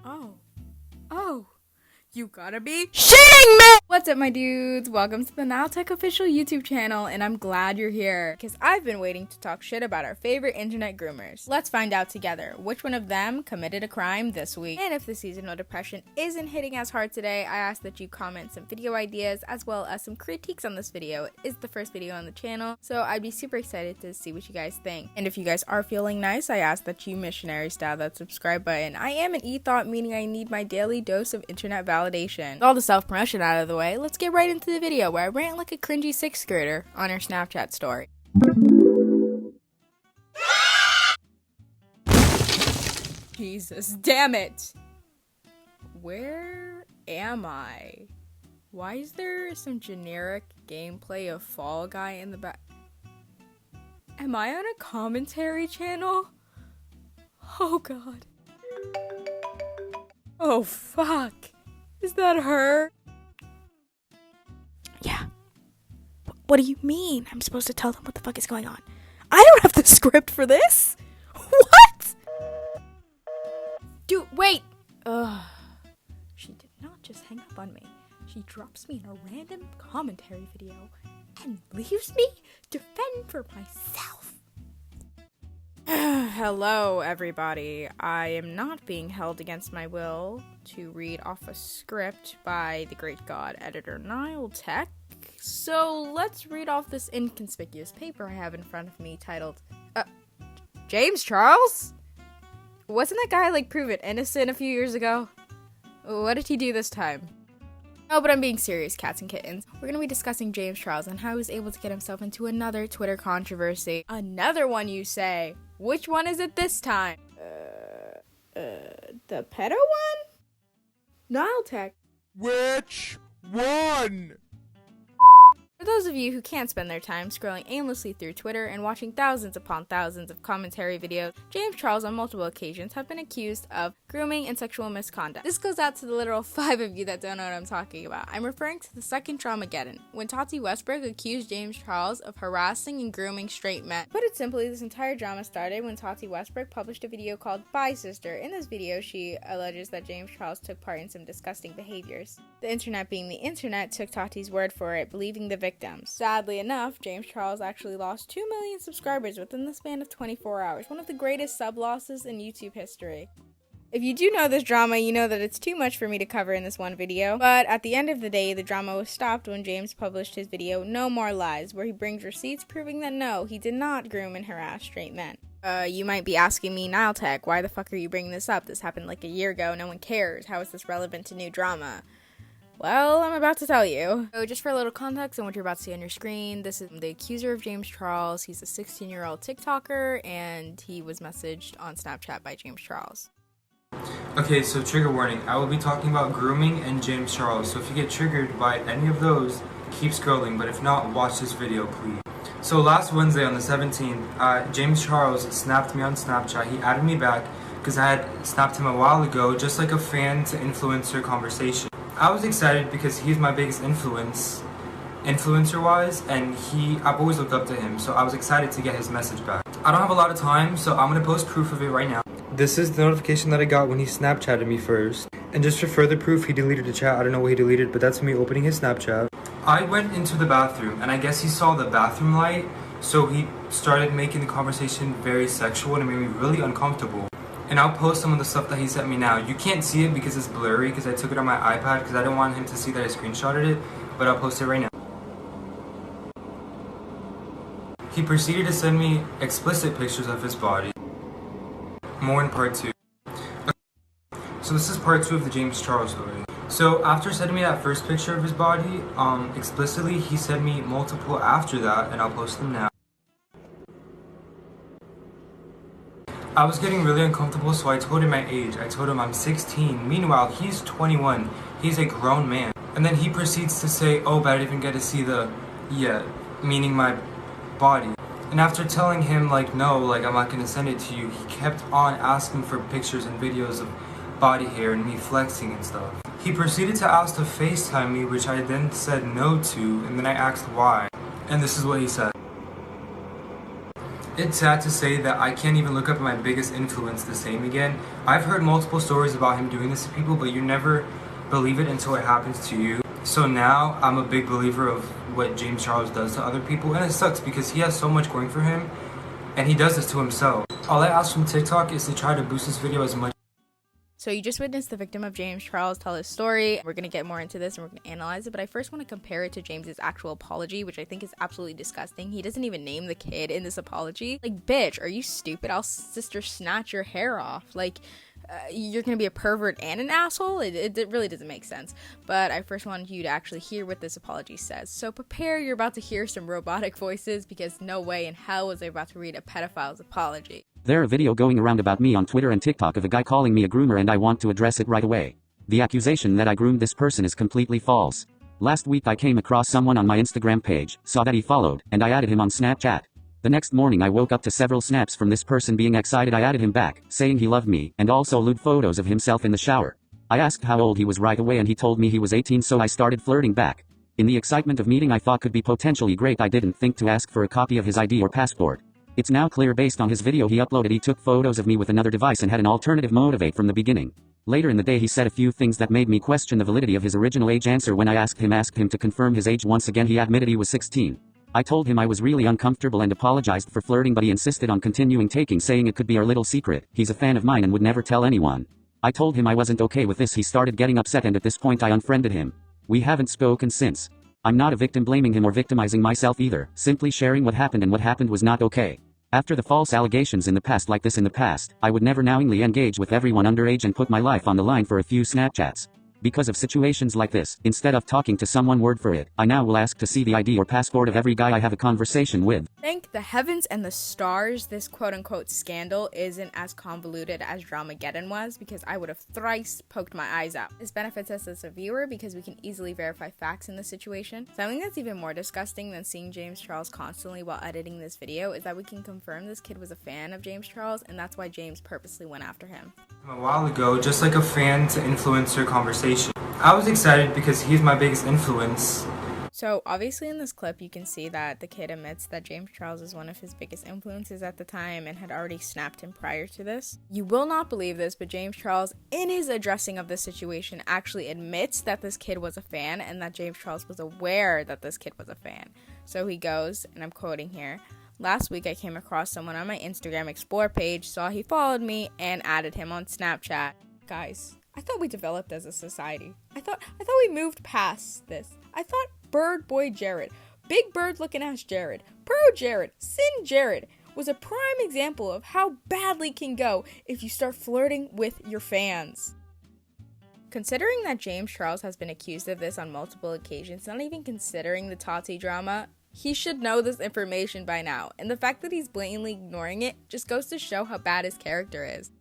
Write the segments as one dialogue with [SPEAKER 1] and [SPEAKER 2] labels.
[SPEAKER 1] Oh. You gotta be shitting me! What's up, my dudes? Welcome to the NowTech official YouTube channel, and I'm glad you're here, because I've been waiting to talk shit about our favorite internet groomers. Let's find out together which one of them committed a crime this week. And if the seasonal depression isn't hitting as hard today, I ask that you comment some video ideas as well as some critiques on this video. It is the first video on the channel, so I'd be super excited to see what you guys think. And if you guys are feeling nice, I ask that you missionary style that subscribe button. I am an e-thought, meaning I need my daily dose of internet validation. With all the self-promotion out of the way, let's get right into the video where I rant like a cringy sixth grader on our Snapchat story. Jesus, damn it! Where am I? Why is there some generic gameplay of Fall Guy in the back? Am I on a commentary channel? Oh god. Oh fuck. Is that her? Yeah. What do you mean? I'm supposed to tell them what the fuck is going on? I don't have the script for this! What? Dude, wait! Ugh. She did not just hang up on me. She drops me in a random commentary video and leaves me to fend for myself. Hello, everybody. I am not being held against my will to read off a script by the great god editor NowTech. So let's read off this inconspicuous paper I have in front of me titled, James Charles? Wasn't that guy proven innocent a few years ago? What did he do this time? No, but I'm being serious, cats and kittens. We're gonna be discussing James Charles and how he was able to get himself into another Twitter controversy. Another one, you say? Which one is it this time? The pedo one? NowTech.
[SPEAKER 2] Which one?
[SPEAKER 1] For those of you who can't spend their time scrolling aimlessly through Twitter and watching thousands upon thousands of commentary videos, James Charles on multiple occasions have been accused of grooming and sexual misconduct. This goes out to the literal 5 of you that don't know what I'm talking about. I'm referring to the second Dramageddon, when Tati Westbrook accused James Charles of harassing and grooming straight men. To put it simply, this entire drama started when Tati Westbrook published a video called Bye Sister. In this video, she alleges that James Charles took part in some disgusting behaviors. The internet, being the internet, took Tati's word for it, believing the victims. Sadly enough, James Charles actually lost 2 million subscribers within the span of 24 hours, one of the greatest sub losses in YouTube history. If you do know this drama, you know that it's too much for me to cover in this one video, but at the end of the day, the drama was stopped when James published his video No More Lies, where he brings receipts proving that no, he did not groom and harass straight men. You might be asking me, NowTech, why the fuck are you bringing this up? This happened a year ago, no one cares. How is this relevant to new drama? Well, I'm about to tell you. So just for a little context on what you're about to see on your screen, this is the accuser of James Charles. He's a 16-year-old TikToker, and he was messaged on Snapchat by James Charles.
[SPEAKER 3] Okay, so trigger warning. I will be talking about grooming and James Charles, so if you get triggered by any of those, keep scrolling, but if not, watch this video, please. So last Wednesday on the 17th, James Charles snapped me on Snapchat. He added me back because I had snapped him a while ago, just like a fan to influencer conversation. I was excited because he's my biggest influencer-wise, and I've always looked up to him, so I was excited to get his message back. I don't have a lot of time, so I'm going to post proof of it right now. This is the notification that I got when he Snapchatted me first. And just for further proof, he deleted the chat. I don't know what he deleted, but that's me opening his Snapchat. I went into the bathroom, and I guess he saw the bathroom light, so he started making the conversation very sexual, and it made me really uncomfortable. And I'll post some of the stuff that he sent me now. You can't see it because it's blurry, because I took it on my iPad, because I didn't want him to see that I screenshotted it, but I'll post it right now. He proceeded to send me explicit pictures of his body. More in part 2. So this is part 2 of the James Charles story. So after sending me that first picture of his body, explicitly, he sent me multiple after that, and I'll post them now. I was getting really uncomfortable, so I told him my age. I told him I'm 16. Meanwhile, he's 21. He's a grown man. And then he proceeds to say, oh, but I didn't even get to see meaning my body. And after telling him, no, I'm not gonna send it to you, he kept on asking for pictures and videos of body hair and me flexing and stuff. He proceeded to ask to FaceTime me, which I then said no to, and then I asked why. And this is what he said. It's sad to say that I can't even look up my biggest influence the same again. I've heard multiple stories about him doing this to people, but you never believe it until it happens to you. So now I'm a big believer of what James Charles does to other people, and it sucks because he has so much going for him, and he does this to himself. All I ask from TikTok is to try to boost this video as much.
[SPEAKER 1] So you just witnessed the victim of James Charles tell his story. We're going to get more into this and we're going to analyze it, but I first want to compare it to James's actual apology, which I think is absolutely disgusting. He doesn't even name the kid in this apology. Like, bitch, are you stupid? I'll sister snatch your hair off. Like, you're going to be a pervert and an asshole? It really doesn't make sense. But I first wanted you to actually hear what this apology says. So prepare, you're about to hear some robotic voices because no way in hell was I about to read a pedophile's apology.
[SPEAKER 4] There's a video going around about me on Twitter and TikTok of a guy calling me a groomer, and I want to address it right away. The accusation that I groomed this person is completely false. Last week I came across someone on my Instagram page, saw that he followed, and I added him on Snapchat. The next morning I woke up to several snaps from this person being excited I added him back, saying he loved me, and also lewd photos of himself in the shower. I asked how old he was right away and he told me he was 18, so I started flirting back. In the excitement of meeting I thought could be potentially great, I didn't think to ask for a copy of his ID or passport. It's now clear based on his video he uploaded he took photos of me with another device and had an alternative motivate from the beginning. Later in the day he said a few things that made me question the validity of his original age answer. When I asked him to confirm his age once again, he admitted he was 16. I told him I was really uncomfortable and apologized for flirting, but he insisted on continuing taking, saying it could be our little secret. He's a fan of mine and would never tell anyone. I told him I wasn't okay with this. He started getting upset and at this point I unfriended him. We haven't spoken since. I'm not a victim blaming him or victimizing myself either, simply sharing what happened, and what happened was not okay. After the false allegations in the past like this in the past, I would never knowingly engage with everyone underage and put my life on the line for a few Snapchats. Because of situations like this, instead of talking to someone word for it, I now will ask to see the ID or passport of every guy I have a conversation with.
[SPEAKER 1] Thank the heavens and the stars this quote-unquote scandal isn't as convoluted as Dramageddon was, because I would have thrice poked my eyes out. This benefits us as a viewer because we can easily verify facts in this situation. Something that's even more disgusting than seeing James Charles constantly while editing this video is that we can confirm this kid was a fan of James Charles, and that's why James purposely went after him.
[SPEAKER 3] A while ago, just like a fan to influencer conversation. I was excited because he's my biggest influence.
[SPEAKER 1] So obviously in this clip you can see that the kid admits that James Charles is one of his biggest influences at the time and had already snapped him prior to this. You will not believe this, but James Charles in his addressing of this situation actually admits that this kid was a fan and that James Charles was aware that this kid was a fan. So he goes, and I'm quoting here, "Last week I came across someone on my Instagram Explore page, saw he followed me, and added him on Snapchat." Guys, I thought we developed as a society. I thought we moved past this. I thought Bird Boy Jared, Big Bird looking ass Jared, Pro Jared, Sin Jared was a prime example of how badly can go if you start flirting with your fans. Considering that James Charles has been accused of this on multiple occasions, not even considering the Tati drama, he should know this information by now, and the fact that he's blatantly ignoring it just goes to show how bad his character is.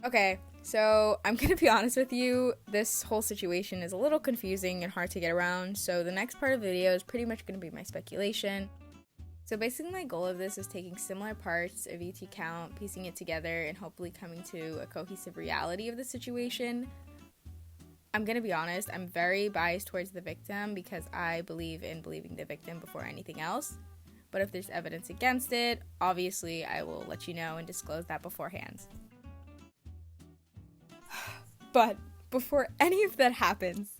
[SPEAKER 1] Okay, so I'm gonna be honest with you, this whole situation is a little confusing and hard to get around, so the next part of the video is pretty much gonna be my speculation. So basically my goal of this is taking similar parts of ET count, piecing it together, and hopefully coming to a cohesive reality of the situation. I'm gonna be honest, I'm very biased towards the victim because I believe in believing the victim before anything else. But if there's evidence against it, obviously I will let you know and disclose that beforehand. But before any of that happens,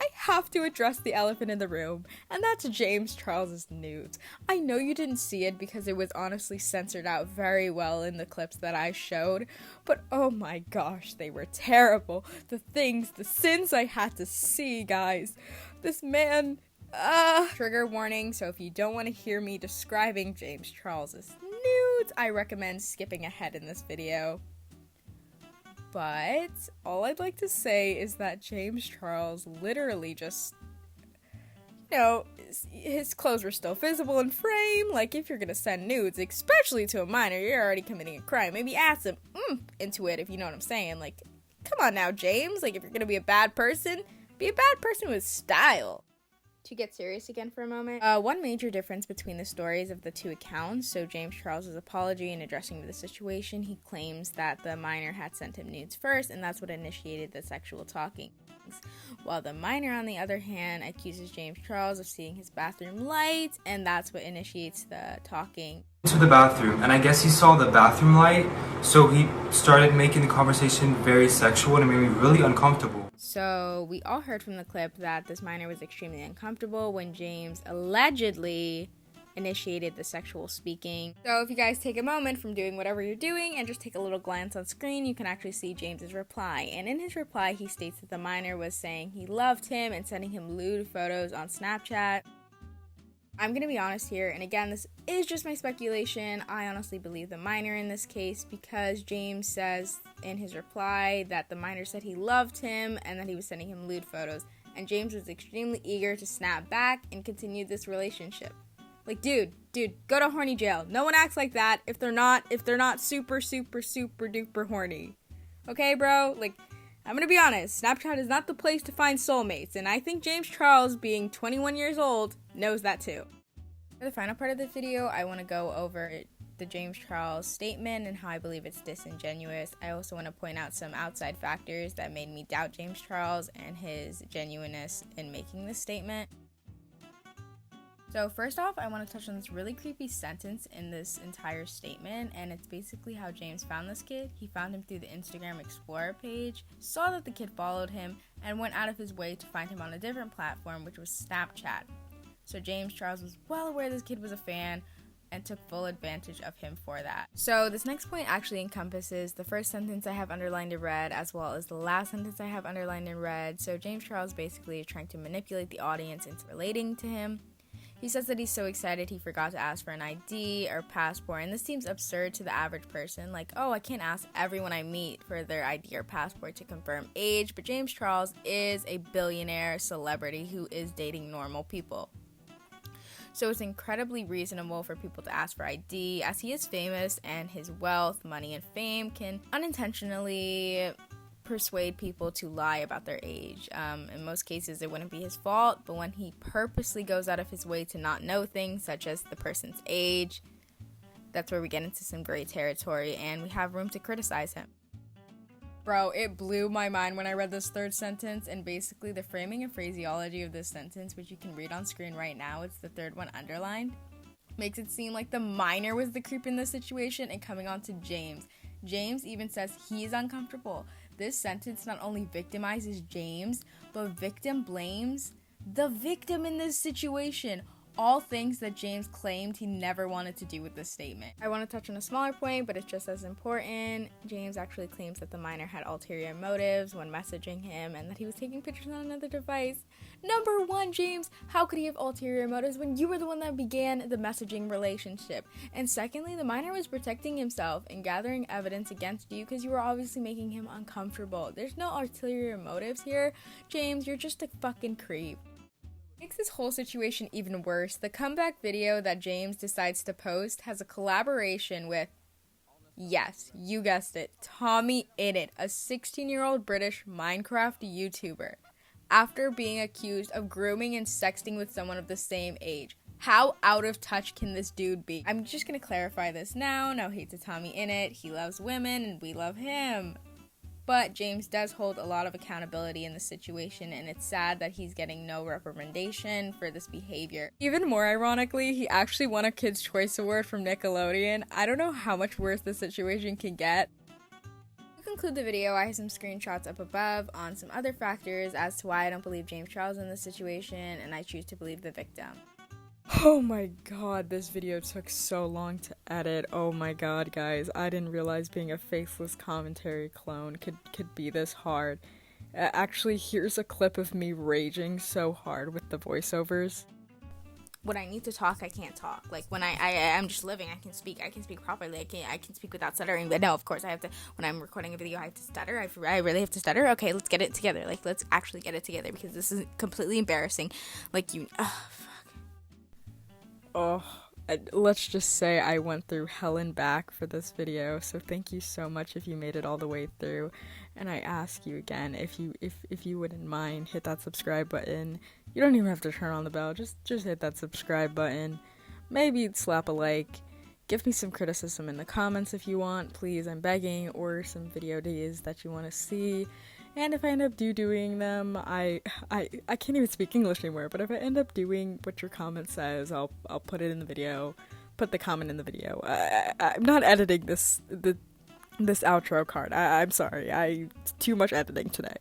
[SPEAKER 1] I have to address the elephant in the room, and that's James Charles's nudes. I know you didn't see it because it was honestly censored out very well in the clips that I showed, but oh my gosh, they were terrible. The sins I had to see, guys. This man, trigger warning, so if you don't want to hear me describing James Charles's nudes, I recommend skipping ahead in this video. But all I'd like to say is that James Charles literally just, his clothes were still visible in frame. Like, if you're gonna send nudes, especially to a minor, you're already committing a crime. Maybe add some into it, if you know what I'm saying. Like, come on now, James. Like, if you're gonna be a bad person, be a bad person with style. To get serious again for a moment, one major difference between the stories of the two accounts, so James Charles' apology and addressing the situation, he claims that the minor had sent him nudes first, and that's what initiated the sexual talking. things. While the minor, on the other hand, accuses James Charles of seeing his bathroom lights, and that's what initiates the talking.
[SPEAKER 3] To the bathroom, and I guess he saw the bathroom light, so he started making the conversation very sexual, and it made me really uncomfortable.
[SPEAKER 1] So we all heard from the clip that this minor was extremely uncomfortable when James allegedly initiated the sexual speaking. So if you guys take a moment from doing whatever you're doing and just take a little glance on screen, you can actually see James's reply. And in his reply, he states that the minor was saying he loved him and sending him lewd photos on Snapchat. I'm gonna be honest here, and again, this is just my speculation. I honestly believe the minor in this case because James says in his reply that the minor said he loved him and that he was sending him lewd photos, and James was extremely eager to snap back and continue this relationship. Like, dude, go to horny jail. No one acts like that if they're not super duper horny. Okay, bro? Like, I'm gonna be honest, Snapchat is not the place to find soulmates, and I think James Charles, being 21 years old, knows that too. For the final part of the video, I want to go over the James Charles statement and how I believe it's disingenuous. I also want to point out some outside factors that made me doubt James Charles and his genuineness in making this statement. So first off, I want to touch on this really creepy sentence in this entire statement, and it's basically how James found this kid. He found him through the Instagram Explorer page, saw that the kid followed him, and went out of his way to find him on a different platform, which was Snapchat. So James Charles was well aware this kid was a fan and took full advantage of him for that. So this next point actually encompasses the first sentence I have underlined in red as well as the last sentence I have underlined in red. So James Charles basically is trying to manipulate the audience into relating to him. He says that he's so excited he forgot to ask for an ID or passport, and this seems absurd to the average person. Like, oh, I can't ask everyone I meet for their ID or passport to confirm age, but James Charles is a billionaire celebrity who is dating normal people. So it's incredibly reasonable for people to ask for ID, as he is famous and his wealth, money, and fame can unintentionally persuade people to lie about their age. In most cases, it wouldn't be his fault, but when he purposely goes out of his way to not know things, such as the person's age, that's where we get into some gray territory, and we have room to criticize him. Bro, it blew my mind when I read this third sentence, and basically the framing and phraseology of this sentence, which you can read on screen right now, it's the third one underlined, makes it seem like the minor was the creep in this situation, and coming on to James. James even says he's uncomfortable. This sentence not only victimizes James, but victim blames the victim in this situation. All things that James claimed he never wanted to do with this statement. I want to touch on a smaller point, but it's just as important. James actually claims that the minor had ulterior motives when messaging him and that he was taking pictures on another device. Number one, James, how could he have ulterior motives when you were the one that began the messaging relationship? And secondly, the minor was protecting himself and gathering evidence against you because you were obviously making him uncomfortable. There's no ulterior motives here. James, you're just a fucking creep. Makes this whole situation even worse. The comeback video that James decides to post has a collaboration with, yes, you guessed it, Tommy Innit, a 16-year-old British Minecraft YouTuber, after being accused of grooming and sexting with someone of the same age. How out of touch can this dude be? I'm just gonna clarify this now. No hate to Tommy Innit. He loves women and we love him. But James does hold a lot of accountability in this situation, and it's sad that he's getting no reprimandation for this behavior. Even more ironically, he actually won a Kids' Choice Award from Nickelodeon. I don't know how much worse this situation can get. To conclude the video, I have some screenshots up above on some other factors as to why I don't believe James Charles in this situation, and I choose to believe the victim. Oh my god, this video took so long to edit. Oh my god, guys, I didn't realize being a faceless commentary clone could be this hard. Actually, here's a clip of me raging so hard with the voiceovers. When I need to talk, I can't talk. Like, when I'm just living, I can speak properly. I can speak without stuttering. But no, of course, I have to, when I'm recording a video, I have to stutter. I really have to stutter. Okay, let's get it together. Like, let's actually get it together, because this is completely embarrassing. Like, let's just say I went through hell and back for this video, so thank you so much if you made it all the way through. And I ask you again, if you wouldn't mind, hit that subscribe button. You don't even have to turn on the bell, just hit that subscribe button. Maybe slap a like. Give me some criticism in the comments if you want, please, I'm begging, or some video ideas that you want to see.
[SPEAKER 5] And if I end up doing them, I can't even speak English anymore, but if I end up doing what your comment says, I'll put it in the video, put the comment in the video. I'm not editing this outro card. I'm sorry. Too much editing today.